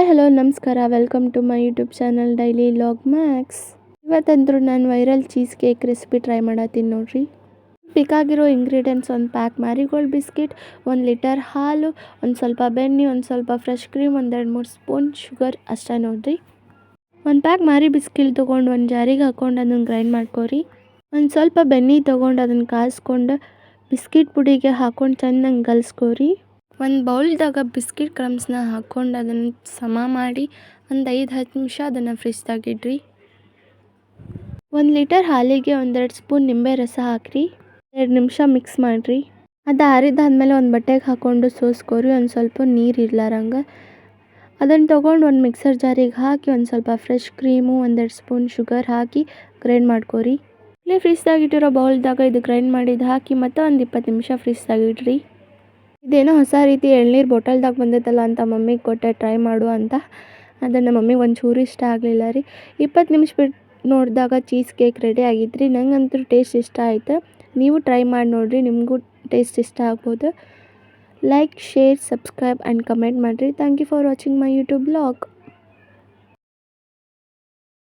Hello ನಮಸ್ಕಾರ welcome to my YouTube channel daily log max. ಇವತ್ತಂತರೂ ನಾನು viral cheesecake recipe try ಮಾಡತ್ತೀನಿ ನೋಡ್ರಿ. ಬೇಕಾಗಿರೋ ಇಂಗ್ರೀಡಿಯೆಂಟ್ಸ್: ಒಂದು ಪ್ಯಾಕ್ ಮ್ಯಾರಿಗೋಲ್ಡ್ ಬಿಸ್ಕಿಟ್, 1 ಲೀಟರ್ ಹಾಲು, ಒಂದು ಸ್ವಲ್ಪ ಬೆಣ್ಣೆ, ಒಂದು ಸ್ವಲ್ಪ ಫ್ರೆಶ್ ಕ್ರೀಮ್, 1-2-3 ಸ್ಪೂನ್ ಶುಗರ್ ಅಷ್ಟೇ ನೋಡ್ರಿ. ಒಂದು ಪ್ಯಾಕ್ ಮ್ಯಾರಿ ಬಿಸ್ಕಿಟ್ ತೊಗೊಂಡು ಒಂದು ಜಾರಿಗೆ ಹಾಕ್ಕೊಂಡು ಅದನ್ನು ಗ್ರೈಂಡ್ ಮಾಡ್ಕೊರಿ. ಒಂದು ಸ್ವಲ್ಪ ಬೆಣ್ಣೆ ತೊಗೊಂಡು ಅದನ್ನು ಕಾಯಿಸ್ಕೊಂಡು ಬಿಸ್ಕಿಟ್ ಪುಡಿಗೆ ಹಾಕ್ಕೊಂಡು ಚೆನ್ನಾಗಿ ಕಲಿಸ್ಕೊರಿ. ಒಂದು ಬೌಲ್ದಾಗ ಬಿಸ್ಕಿಟ್ ಕ್ರಮ್ಸ್ನ ಹಾಕ್ಕೊಂಡು ಅದನ್ನು ಸಮ ಮಾಡಿ ಒಂದು 5-10 ನಿಮಿಷ ಅದನ್ನು ಫ್ರಿಜ್ದಾಗ ಇಡ್ರಿ. 1 ಲೀಟರ್ ಹಾಲಿಗೆ 1-2 ಸ್ಪೂನ್ ನಿಂಬೆ ರಸ ಹಾಕಿರಿ. 2 ನಿಮಿಷ ಮಿಕ್ಸ್ ಮಾಡಿರಿ. ಅದು ಆರಿದಾದ್ಮೇಲೆ ಒಂದು ಬಟ್ಟೆಗೆ ಹಾಕ್ಕೊಂಡು ಸೋಸ್ಕೊರಿ, ಒಂದು ಸ್ವಲ್ಪ ನೀರು ಇರ್ಲಾರಂಗೆ. ಅದನ್ನು ತೊಗೊಂಡು ಒಂದು ಮಿಕ್ಸರ್ ಜಾರಿಗೆ ಹಾಕಿ ಒಂದು ಸ್ವಲ್ಪ ಫ್ರೆಶ್ ಕ್ರೀಮು, 1-2 ಸ್ಪೂನ್ ಶುಗರ್ ಹಾಕಿ ಗ್ರೈಂಡ್ ಮಾಡ್ಕೊರಿ. ಇಲ್ಲೇ ಫ್ರಿಜ್ದಾಗ ಇಟ್ಟಿರೋ ಬೌಲ್ದಾಗ ಇದು ಗ್ರೈಂಡ್ ಮಾಡಿದ್ದು ಹಾಕಿ ಮತ್ತು ಒಂದು 20 ನಿಮಿಷ ಫ್ರಿಜ್ದಾಗ ಇಡ್ರಿ. ಇದೇನೋ ಹೊಸ ರೀತಿ ಎಳ್ನೀರು ಬಾಟಲ್ದಾಗ ಬಂದೈತಲ್ಲ ಅಂತ ಮಮ್ಮಿಗೆ ಕೊಟ್ಟೆ ಟ್ರೈ ಮಾಡು ಅಂತ. ಅದನ್ನು ಮಮ್ಮಿಗೆ ಒಂಚೂರು ಇಷ್ಟ ಆಗಲಿಲ್ಲ ರೀ. 20 ನಿಮಿಷ ಬಿಟ್ಟು ನೋಡಿದಾಗ ಚೀಸ್ ಕೇಕ್ ರೆಡಿ ಆಗಿತ್ತು ರೀ. ನಂಗಂತೂ ಟೇಸ್ಟ್ ಇಷ್ಟ ಆಯಿತು. ನೀವು ಟ್ರೈ ಮಾಡಿ ನೋಡಿರಿ, ನಿಮಗೂ ಟೇಸ್ಟ್ ಇಷ್ಟ ಆಗ್ಬೋದು. Like, share, subscribe and comment ಮಾಡಿರಿ. Thank you for watching my YouTube blog.